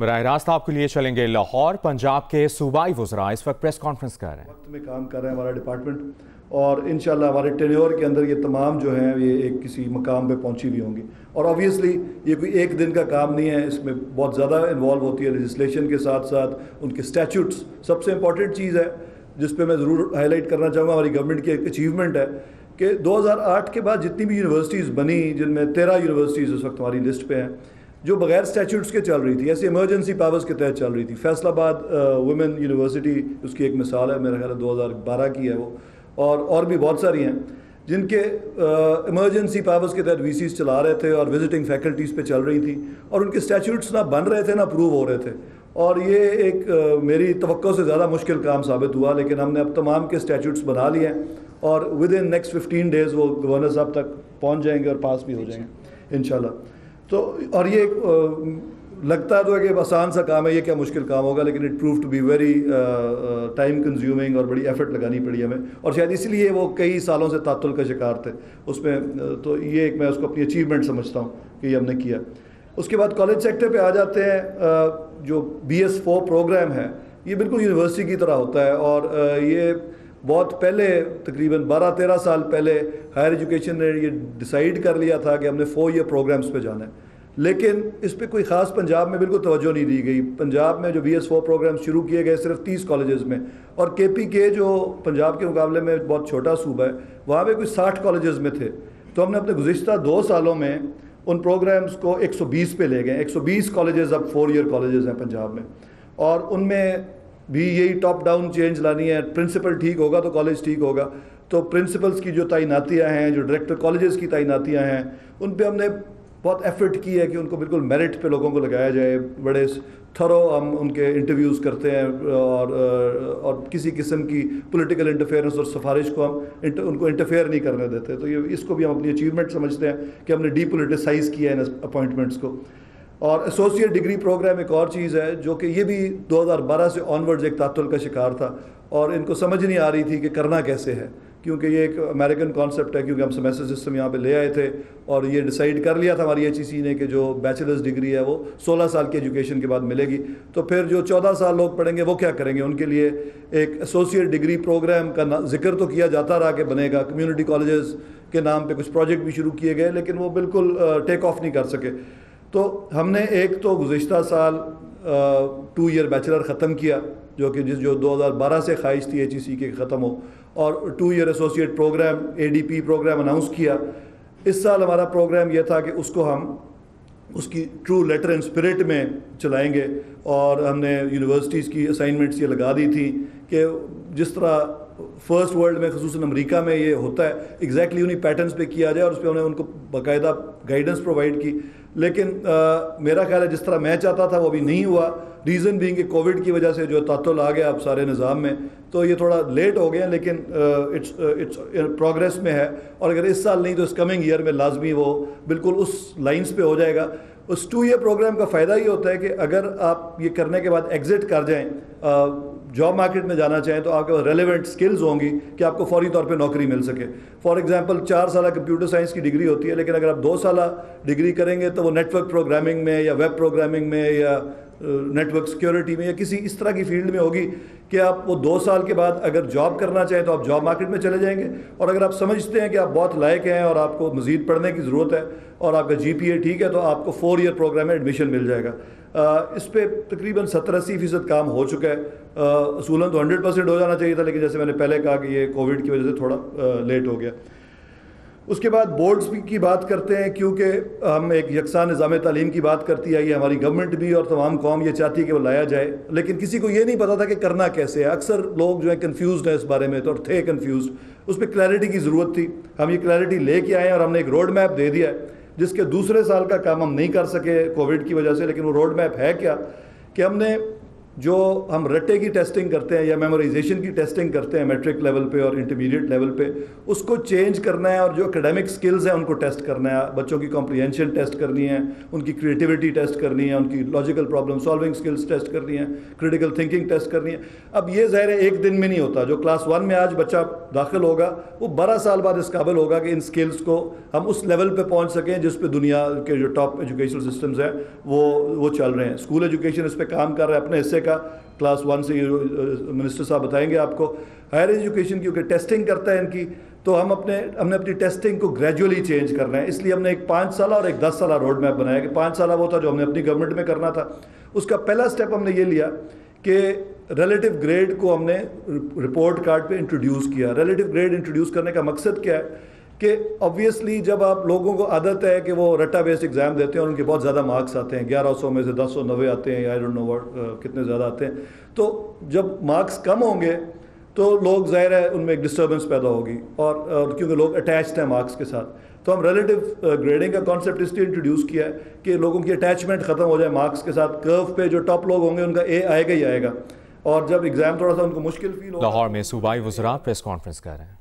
براہ راست آپ کے لیے چلیں گے لاہور۔ پنجاب کے صوبائی وزراء اس وقت پریس کانفرنس کر رہے ہیں۔ وقت میں کام کر رہا ہے ہمارا ڈپارٹمنٹ، اور انشاءاللہ ہمارے ٹینیور کے اندر یہ تمام جو ہیں یہ ایک کسی مقام پہ پہنچی ہوئی ہوں گی، اور آبویسلی یہ کوئی ایک دن کا کام نہیں ہے، اس میں بہت زیادہ انوالو ہوتی ہے لیجسلیشن کے ساتھ ساتھ ان کے اسٹیچوٹس۔ سب سے امپورٹنٹ چیز ہے جس پہ میں ضرور ہائی لائٹ کرنا چاہوں گا، ہماری گورنمنٹ کی ایک اچیومنٹ ہے کہ 2008 کے بعد جتنی بھی یونیورسٹیز بنی، جن میں 13 یونیورسٹیز اس وقت ہماری لسٹ پہ ہیں جو بغیر اسٹیچوٹس کے چل رہی تھی، ایسی ایمرجنسی پاورز کے تحت چل رہی تھی۔ فیصل آباد ویمن یونیورسٹی اس کی ایک مثال ہے، میرا خیال ہے 2012 کی ہے وہ، اور بھی بہت ساری ہیں جن کے ایمرجنسی پاورز کے تحت وی سیز چلا رہے تھے اور وزٹنگ فیکلٹیز پہ چل رہی تھی، اور ان کے اسٹیچوٹس نہ بن رہے تھے نہ اپروو ہو رہے تھے، اور یہ ایک میری توقع سے زیادہ مشکل کام ثابت ہوا، لیکن ہم نے اب تمام کے اسٹیچوٹس بنا لیے ہیں، اور ود ان نیکسٹ 15 days وہ گورنر صاحب تک پہنچ جائیں گے اور پاس بھی ہو جائیں گے انشاءاللہ۔ تو اور یہ لگتا تو ہے کہ آسان سا کام ہے، یہ کیا مشکل کام ہوگا، لیکن it prove to be very time consuming, اور بڑی ایفرٹ لگانی پڑی ہمیں، اور شاید اس لیے وہ کئی سالوں سے تعطل کا شکار تھے اس میں۔ تو یہ ایک میں اس کو اپنی اچیومنٹ سمجھتا ہوں کہ یہ ہم نے کیا۔ اس کے بعد کالج سیکٹر پہ آ جاتے ہیں۔ جو BS4 پروگرام ہے یہ بالکل یونیورسٹی کی طرح ہوتا ہے، اور یہ بہت پہلے تقریباً 12-13 سال پہلے ہائر ایجوکیشن نے یہ ڈیسائیڈ کر لیا تھا کہ ہم نے 4 year پروگرامز پہ جانا ہے، لیکن اس پہ کوئی خاص پنجاب میں بالکل توجہ نہیں دی گئی۔ پنجاب میں جو BS4 پروگرام شروع کیے گئے صرف 30 کالجز میں، اور KPK جو پنجاب کے مقابلے میں بہت چھوٹا صوبہ ہے وہاں پہ کوئی 60 کالجز میں تھے۔ تو ہم نے اپنے گزشتہ 2 سالوں میں ان پروگرامز کو 120 پہ لے گئے۔ 120 کالجز اب 4 year کالجز ہیں پنجاب میں، اور ان میں بھی یہی ٹاپ ڈاؤن چینج لانی ہے۔ پرنسپل ٹھیک ہوگا تو کالج ٹھیک ہوگا، تو پرنسپلز کی جو تعیناتیاں ہیں، جو ڈائریکٹر کالجز کی تعیناتیاں ہیں، ان پہ ہم نے بہت ایفرٹ کی ہے کہ ان کو بالکل میرٹ پہ لوگوں کو لگایا جائے۔ بڑے تھرو ہم ان کے انٹرویوز کرتے ہیں، اور کسی قسم کی پولیٹیکل انٹرفیئرنس اور سفارش کو ہم ان کو انٹرفیئر نہیں کرنے دیتے۔ تو یہ اس کو بھی ہم اپنی اچیومنٹ سمجھتے ہیں کہ ہم نے ڈی پولیٹیسائز کیا ہے ان اپوائنٹمنٹس کو۔ اور ایسوسیٹ ڈگری پروگرام ایک اور چیز ہے جو کہ یہ بھی 2012 سے آنورڈز ایک تعطل کا شکار تھا، اور ان کو سمجھ نہیں آ رہی تھی کہ کرنا کیسے ہے، کیونکہ یہ ایک امریکن کانسیپٹ ہے، کیونکہ ہم سیمیسٹر سسٹم یہاں پہ لے آئے تھے، اور یہ ڈیسائیڈ کر لیا تھا ہماری HEC نے کہ جو بیچلرز ڈگری ہے وہ 16 سال کی ایجوکیشن کے بعد ملے گی۔ تو پھر جو 14 سال لوگ پڑھیں گے وہ کیا کریں گے؟ ان کے لیے ایک ایسوسیٹ ڈگری پروگرام کا ذکر تو کیا جاتا رہا کہ بنے گا، کمیونٹی کالجز کے نام پہ کچھ پروجیکٹ بھی شروع کیے گئے، لیکن وہ بالکل ٹیک آف نہیں کر سکے۔ تو ہم نے ایک تو گزشتہ سال 2 year بیچلر ختم کیا، جو کہ جو 2012 سے خواہش تھی HEC کے ختم ہو، اور 2 year associate program ADP program announce کیا۔ اس سال ہمارا پروگرام یہ تھا کہ اس کو ہم اس کی ٹرو لیٹر اینڈ اسپرٹ میں چلائیں گے، اور ہم نے یونیورسٹیز کی اسائنمنٹس یہ لگا دی تھی کہ جس طرح فرسٹ ورلڈ میں خصوصاً امریکہ میں یہ ہوتا ہے ایگزیکٹلی انہی پیٹرنس پہ کیا جائے، اور اس پہ ہم نے ان کو باقاعدہ گائیڈنس پرووائڈ کی۔ لیکن میرا خیال ہے جس طرح میں چاہتا تھا وہ ابھی نہیں ہوا، ریزن بینگ کہ کووڈ کی وجہ سے جو تعطل آ گیا اب سارے نظام میں، تو یہ تھوڑا لیٹ ہو گیا، لیکن اٹس پروگریس میں ہے، اور اگر اس سال نہیں تو اس کمنگ ایئر میں لازمی وہ بالکل اس لائنس پہ ہو جائے گا۔ اس 2 year پروگرام کا فائدہ یہ ہوتا ہے کہ اگر آپ یہ کرنے کے بعد ایگزٹ کر جائیں، جاب مارکیٹ میں جانا چاہیں، تو آپ کے پاس ریلیونٹ سکلز ہوں گی کہ آپ کو فوری طور پہ نوکری مل سکے۔ فار ایگزامپل 4 سالہ کمپیوٹر سائنس کی ڈگری ہوتی ہے، لیکن اگر آپ 2 سالہ ڈگری کریں گے تو وہ نیٹ ورک پروگرامنگ میں یا ویب پروگرامنگ میں یا نیٹ ورک سیکیورٹی میں یا کسی اس طرح کی فیلڈ میں ہوگی کہ آپ وہ 2 سال کے بعد اگر جاب کرنا چاہیں تو آپ جاب مارکیٹ میں چلے جائیں گے، اور اگر آپ سمجھتے ہیں کہ آپ بہت لائق ہیں اور آپ کو مزید پڑھنے کی ضرورت ہے اور آپ کا GPA ٹھیک ہے، تو آپ کو 4 year پروگرام میں ایڈمیشن مل جائے گا۔ اس پہ تقریباً 70-80% کام ہو چکا ہے۔ اصولاً تو 100% ہو جانا چاہیے تھا، لیکن جیسے میں نے پہلے کہا کہ یہ کووڈ کی وجہ سے تھوڑا لیٹ ہو گیا۔ اس کے بعد بورڈز کی بات کرتے ہیں، کیونکہ ہم ایک یکساں نظام تعلیم کی بات کرتی ہے، یہ ہماری گورنمنٹ بھی اور تمام قوم یہ چاہتی ہے کہ وہ لایا جائے، لیکن کسی کو یہ نہیں پتا تھا کہ کرنا کیسے ہے۔ اکثر لوگ جو ہیں کنفیوزڈ ہیں اس بارے میں، تو تھے کنفیوزڈ، اس پہ کلیئرٹی کی ضرورت تھی۔ ہم یہ کلیئرٹی لے کے آئے ہیں، اور ہم نے ایک روڈ میپ دے دیا ہے، جس کے دوسرے سال کا کام ہم نہیں کر سکے کووڈ کی وجہ سے، لیکن وہ روڈ میپ ہے کیا کہ ہم نے جو ہم رٹے کی ٹیسٹنگ کرتے ہیں یا میمورائزیشن کی ٹیسٹنگ کرتے ہیں میٹرک لیول پہ اور انٹرمیڈیٹ لیول پہ، اس کو چینج کرنا ہے اور جو اکیڈمک سکلز ہیں ان کو ٹیسٹ کرنا ہے. بچوں کی کمپریہنشن ٹیسٹ کرنی ہے، ان کی کریٹیوٹی ٹیسٹ کرنی ہے، ان کی logical problem solving skills test کرنی ہے، کریٹیکل تھنکنگ ٹیسٹ کرنی ہے. اب یہ ظاہر ہے ایک دن میں نہیں ہوتا. جو کلاس 1 میں آج بچہ داخل ہوگا وہ 12 سال بعد اس قابل ہوگا کہ ان سکلز کو ہم اس لیول پہ پہنچ سکیں جس پہ دنیا کے جو ٹاپ ایجوکیشنل سسٹمز ہیں وہ چل رہے ہیں. اسکول ایجوکیشن اس پہ کام کر رہا ہے اپنے حصے کا. کلاس 1 سے منسٹر صاحب بتائیں گے آپ کو. ہائر ایجوکیشن کیونکہ ٹیسٹنگ کرتا ہے ان کی، تو ہم نے اپنی ٹیسٹنگ کو گریجولی چینج کرنا ہے. اس لیے ہم نے ایک 5 سالہ اور ایک 10 سالہ روڈ میپ بنایا کہ 5 سالہ وہ تھا جو ہم نے اپنی گورنمنٹ میں کرنا تھا. اس کا پہلا سٹیپ ہم نے یہ لیا کہ ریلیٹیو گریڈ کو ہم نے رپورٹ کارڈ پہ انٹروڈیوس کیا. ریلیٹیو گریڈ انٹروڈیوس کرنے کا مقصد کیا ہے کہ obviously جب آپ لوگوں کو عادت ہے کہ وہ رٹا بیسڈ ایگزام دیتے ہیں اور ان کے بہت زیادہ مارکس آتے ہیں، 1100 میں سے 1090 آتے ہیں یا I don't know what کتنے زیادہ آتے ہیں، تو جب مارکس کم ہوں گے تو لوگ ظاہر ہے ان میں ایک ڈسٹربنس پیدا ہوگی اور کیونکہ لوگ اٹیچڈ ہیں مارکس کے ساتھ. تو ہم ریلیٹیو گریڈنگ کا کانسیپٹ اس لیے انٹروڈیوس کیا ہے کہ لوگوں کی اٹیچمنٹ ختم ہو جائے مارکس کے ساتھ. کرو پہ جو ٹاپ لوگ ہوں گے ان کا A آئے گا ہی آئے گا، اور جب ایگزام تھوڑا سا ان کو مشکل فیل ہوگا. لاہور میں صوبائی وزراء پریس کانفرنس کر رہے ہیں.